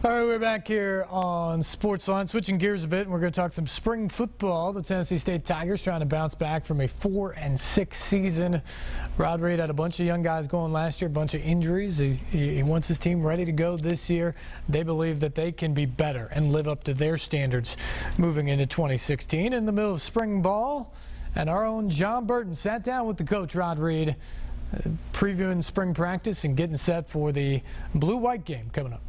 All right, we're back here on SportsLine, switching gears a bit, and we're going to talk some spring football. The Tennessee State Tigers trying to bounce back from a 4-6 season. Rod Reed had a bunch of young guys going last year, a bunch of injuries. He wants his team ready to go this year. They believe that they can be better and live up to their standards moving into 2016. In the middle of spring ball, and our own John Burton sat down with the coach, Rod Reed, previewing spring practice and getting set for the blue-white game coming up.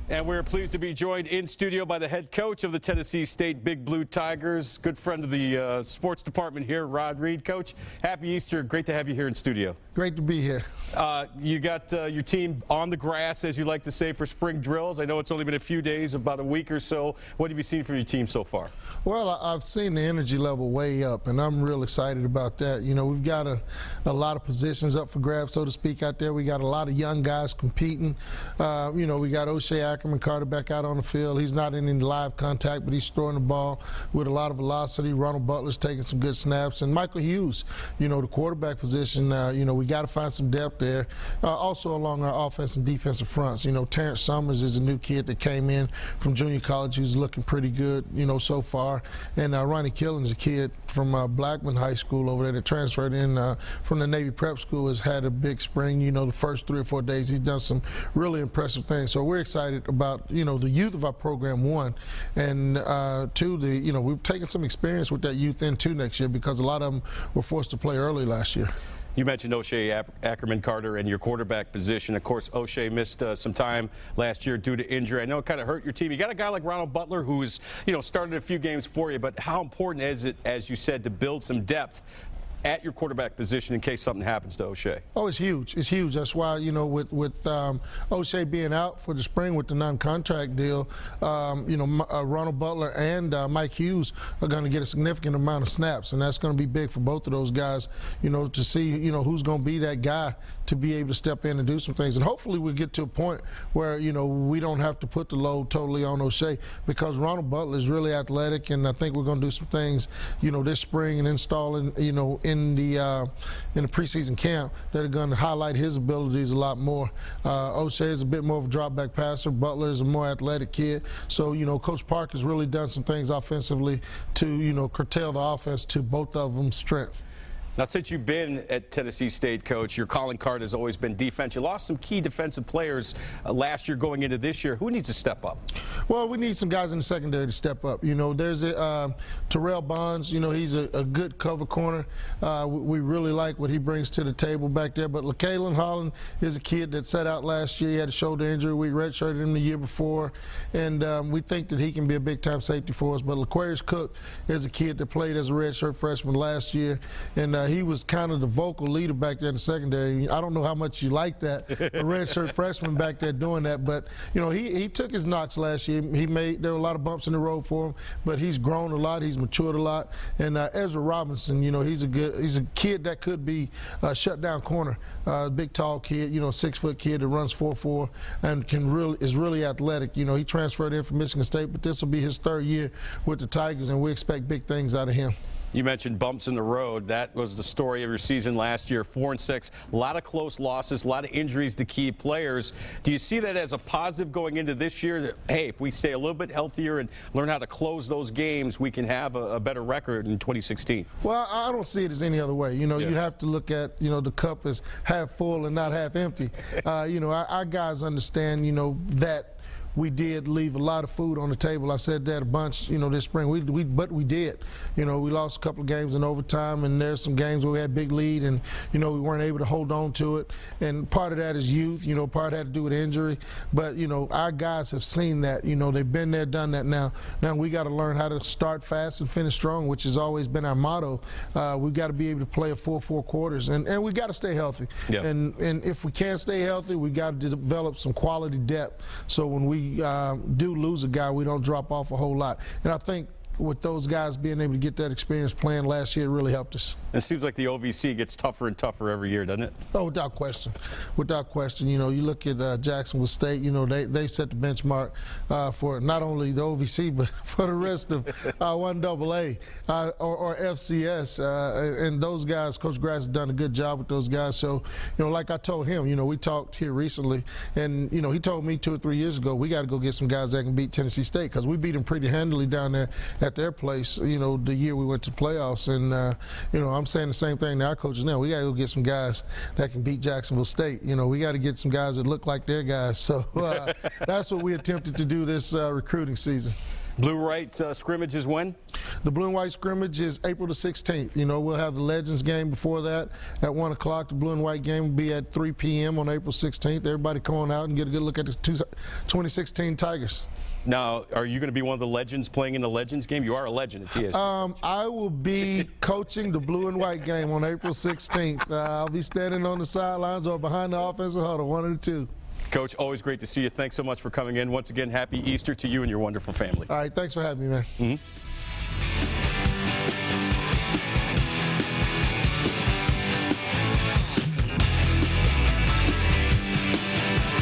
And we're pleased to be joined in studio by the head coach of the Tennessee State Big Blue Tigers, good friend of the sports department here, Rod Reed. Coach, happy Easter. Great to have you here in studio. Great to be here. You got your team on the grass, as you like to say, for spring drills. I know it's only been a few days, about a week or so. What have you seen from your team so far? Well, I've seen the energy level way up, and I'm real excited about that. You know, we've got a lot of positions up for grabs, so to speak, out there. We got a lot of young guys competing. You know, we got O'Shea Ackerman Carter back out on the field. He's not in any live contact, but he's throwing the ball with a lot of velocity. Ronald Butler's taking some good snaps. And Michael Hughes, you know, the quarterback position, you know, we got to find some depth there. Also along our offense and defensive fronts. You know, Terrence Summers is a new kid that came in from junior college who's looking pretty good, you know, so far. And Ronnie Killen's a kid from Blackman High School over there that transferred in from the Navy Prep School, has had a big spring. You know, the first 3 or 4 days he's done some really impressive things. So we're excited about, you know, the youth of our program, one, and two, you know, we've taken some experience with that youth into next year because a lot of them were forced to play early last year. You mentioned O'Shea Ackerman Carter and your quarterback position. Of course, O'Shea missed some time last year due to injury. I know it kind of hurt your team. You got a guy like Ronald Butler who's, you know, started a few games for you, but how important is it, as you said, to build some depth at your quarterback position in case something happens to O'Shea? Oh, it's huge. It's huge. That's why, you know, with O'Shea being out for the spring with the non-contract deal, you know, Ronald Butler and Mike Hughes are going to get a significant amount of snaps, and that's going to be big for both of those guys, you know, to see, you know, who's going to be that guy to be able to step in and do some things. And hopefully we'll get to a point where, you know, we don't have to put the load totally on O'Shea, because Ronald Butler is really athletic, and I think we're going to do some things, you know, this spring and installing, you know, in the preseason camp that are going to highlight his abilities a lot more. O'Shea is a bit more of a drop back passer. Butler is a more athletic kid. So, you know, Coach Park has really done some things offensively to, you know, curtail the offense to both of them's strength. Now, since you've been at Tennessee State, Coach, your calling card has always been defense. You lost some key defensive players last year going into this year. Who needs to step up? Well, we need some guys in the secondary to step up. You know, there's Terrell Bonds. You know, he's a good cover corner. We really like what he brings to the table back there. But LaKalen Holland is a kid that sat out last year. He had a shoulder injury. We redshirted him the year before. And we think that he can be a big-time safety for us. But LaQuarius Cook is a kid that played as a redshirt freshman last year. And he was kind of the vocal leader back there in the secondary. I don't know how much you like that, a redshirt freshman back there doing that, but you know, he took his knocks last year. There were a lot of bumps in the road for him, but he's grown a lot, he's matured a lot. And Ezra Robinson, you know, he's a kid that could be a shutdown corner, big tall kid, you know, 6-foot kid that runs 4.4 and is really athletic. You know, he transferred in from Michigan State, but this will be his 3rd year with the Tigers, and we expect big things out of him. You mentioned bumps in the road. That was the story of your season last year, 4-6. A lot of close losses, a lot of injuries to key players. Do you see that as a positive going into this year? That, hey, if we stay a little bit healthier and learn how to close those games, we can have a better record in 2016? Well, I don't see it as any other way. You know, You have to look at, you know, the cup as half full and not half empty. You know, our guys understand, you know, that we did leave a lot of food on the table. I said that a bunch, you know, this spring. But we did. You know, we lost a couple of games in overtime, and there's some games where we had big lead, and you know, we weren't able to hold on to it. And part of that is youth. You know, part had to do with injury. But you know, our guys have seen that. You know, they've been there, done that. Now we got to learn how to start fast and finish strong, which has always been our motto. We've got to be able to play a full 4 quarters, and we got to stay healthy. Yep. And if we can't stay healthy, we got to develop some quality depth. So when we do lose a guy, we don't drop off a whole lot. And I think with those guys being able to get that experience playing last year, it really helped us. It seems like the OVC gets tougher and tougher every year, doesn't it? Oh, without question. Without question. You know, you look at Jacksonville State, you know, they've set the benchmark for not only the OVC, but for the rest of 1AA or FCS. And those guys, Coach Grass has done a good job with those guys. So, you know, like I told him, you know, we talked here recently, and, you know, he told me 2 or 3 years ago, we got to go get some guys that can beat Tennessee State, because we beat them pretty handily down there at their place, you know, the year we went to playoffs. And, you know, I'm saying the same thing to our coaches now. We got to go get some guys that can beat Jacksonville State. You know, we got to get some guys that look like their guys. So that's what we attempted to do this recruiting season. Blue-White scrimmage is when? The Blue and White scrimmage is April the 16th. You know, we'll have the Legends game before that at 1 o'clock. The Blue and White game will be at 3 p.m. on April 16th. Everybody come on out and get a good look at the 2016 Tigers. Now, are you going to be one of the legends playing in the Legends game? You are a legend at TSU. I will be coaching the Blue and White game on April 16th. I'll be standing on the sidelines or behind the offensive huddle, one of the two. Coach, always great to see you. Thanks so much for coming in. Once again, happy Easter to you and your wonderful family. All right, thanks for having me, man. Mm-hmm.